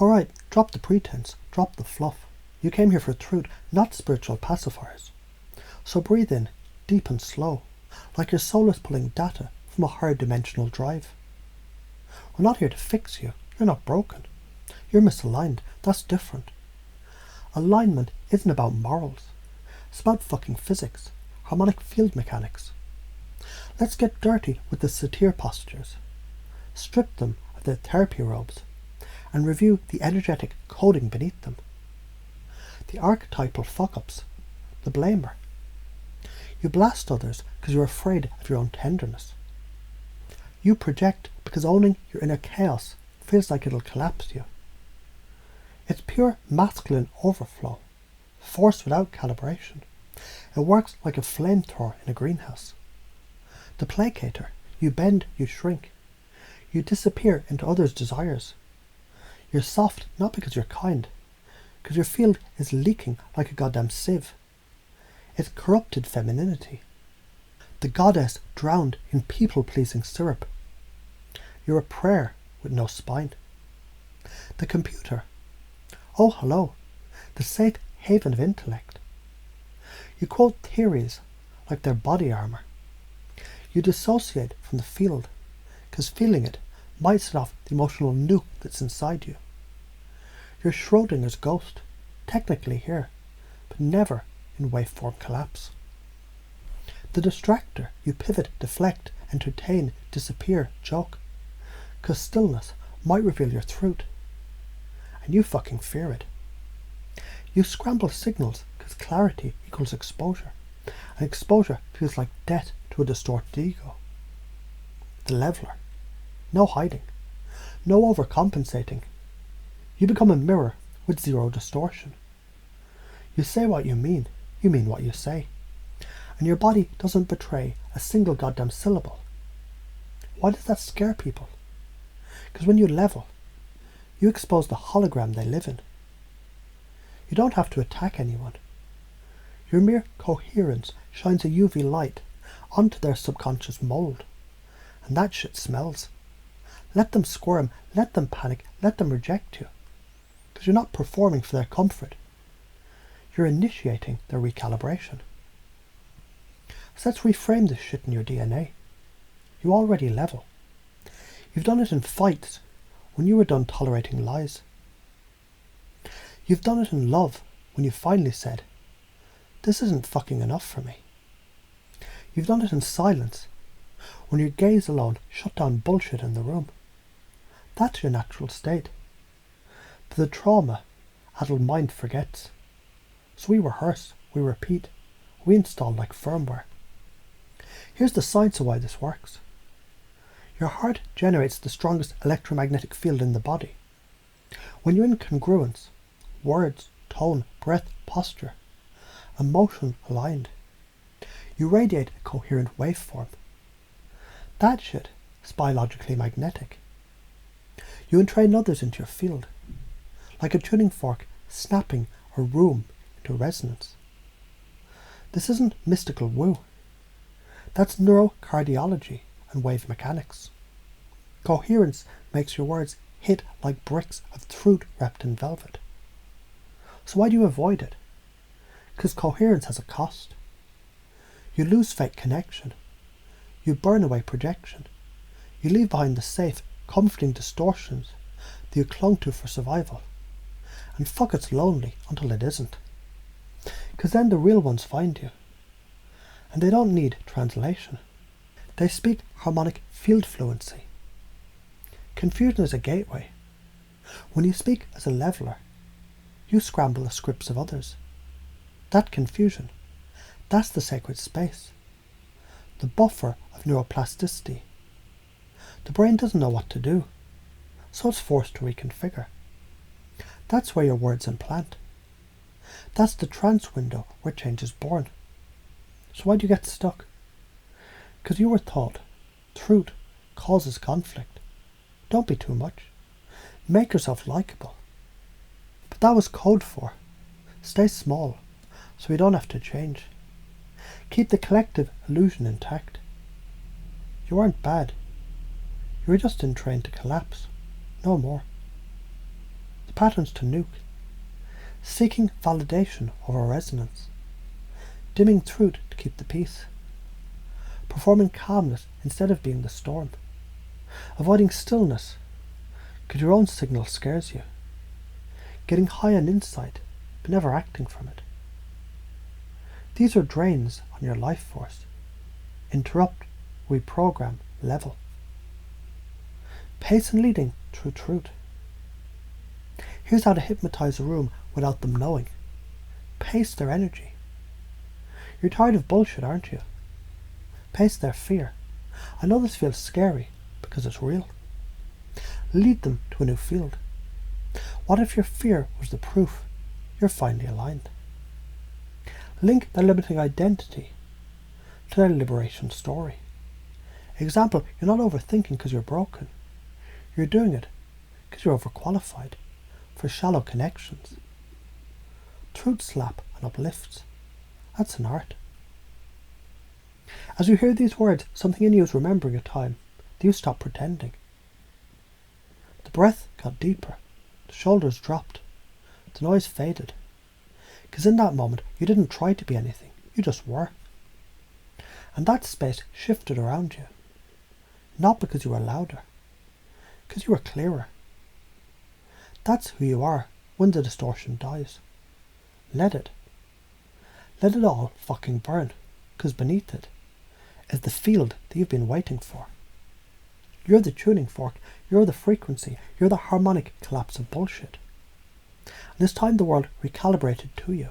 Alright, drop the pretense, drop the fluff. You came here for truth, not spiritual pacifiers. So breathe in, deep and slow, like your soul is pulling data from a higher dimensional drive. We're not here to fix you, you're not broken. You're misaligned, that's different. Alignment isn't about morals. It's about fucking physics, harmonic field mechanics. Let's get dirty with the Satir postures. Strip them of their therapy robes and review the energetic coding beneath them. The archetypal fuck-ups, the blamer. You blast others because you're afraid of your own tenderness. You project because owning your inner chaos feels like it'll collapse you. It's pure masculine overflow, force without calibration. It works like a flamethrower in a greenhouse. The placator, you bend, you shrink. You disappear into others' desires. You're soft not because you're kind, because your field is leaking like a goddamn sieve. It's corrupted femininity. The goddess drowned in people-pleasing syrup. You're a prayer with no spine. The computer. Oh, hello. The safe haven of intellect. You quote theories like they're body armor. You dissociate from the field, because feeling it might set off the emotional nuke that's inside you. You're Schrodinger's ghost, technically here, but never in waveform collapse. The distractor, you pivot, deflect, entertain, disappear, joke, because stillness might reveal your truth, and you fucking fear it. You scramble signals because clarity equals exposure, and exposure feels like death to a distorted ego. The leveler. No hiding. No overcompensating. You become a mirror with zero distortion. You say what you mean what you say. And your body doesn't betray a single goddamn syllable. Why does that scare people? Because when you level, you expose the hologram they live in. You don't have to attack anyone. Your mere coherence shines a UV light onto their subconscious mold. And that shit smells. Let them squirm, let them panic, let them reject you. Because you're not performing for their comfort. You're initiating their recalibration. So let's reframe this shit in your DNA. You already level. You've done it in fights when you were done tolerating lies. You've done it in love when you finally said, this isn't fucking enough for me. You've done it in silence when your gaze alone shut down bullshit in the room. That's your natural state. But the trauma adult mind forgets. So we rehearse, we repeat, we install like firmware. Here's the science of why this works. Your heart generates the strongest electromagnetic field in the body. When you're in congruence, words, tone, breath, posture, emotion aligned, you radiate a coherent waveform. That shit is biologically magnetic. You entrain others into your field, like a tuning fork snapping a room into resonance. This isn't mystical woo. That's neurocardiology and wave mechanics. Coherence makes your words hit like bricks of truth wrapped in velvet. So why do you avoid it? Because coherence has a cost. You lose fake connection. You burn away projection. You leave behind the safe, comforting distortions that you clung to for survival. And fuck, it's lonely until it isn't. Because then the real ones find you. And they don't need translation. They speak harmonic field fluency. Confusion is a gateway. When you speak as a leveler, you scramble the scripts of others. That confusion, that's the sacred space. The buffer of neuroplasticity. The brain doesn't know what to do, so it's forced to reconfigure. That's where your words implant. That's the trance window where change is born. So why do you get stuck? Because you were taught truth causes conflict. Don't be too much. Make yourself likable. But that was code for. Stay small, so you don't have to change. Keep the collective illusion intact. You aren't bad. You were just entrained to collapse. No more. The the patterns to nuke, seeking validation over resonance, dimming truth to keep the peace, performing calmness instead of being the storm, avoiding stillness because your own signal scares you, getting high on insight but never acting from it. These are drains on your life force. Interrupt, reprogram, level. Pace and leading through truth. Here's how to hypnotize a room without them knowing. Pace their energy. You're tired of bullshit, aren't you? Pace their fear. I know this feels scary because it's real. Lead them to a new field. What if your fear was the proof you're finally aligned? Link their limiting identity to their liberation story. Example, you're not overthinking because you're broken. You're doing it because you're overqualified for shallow connections. Truth slap and uplifts. That's an art. As you hear these words, something in you is remembering a time that you stopped pretending. The breath got deeper, the shoulders dropped, the noise faded. Because in that moment, you didn't try to be anything, you just were. And that space shifted around you. Not because you were louder, because you were clearer. That's who you are when the distortion dies. Let it. Let it all fucking burn, because beneath it is the field that you've been waiting for. You're the tuning fork, you're the frequency, you're the harmonic collapse of bullshit. And it's time the world recalibrated to you.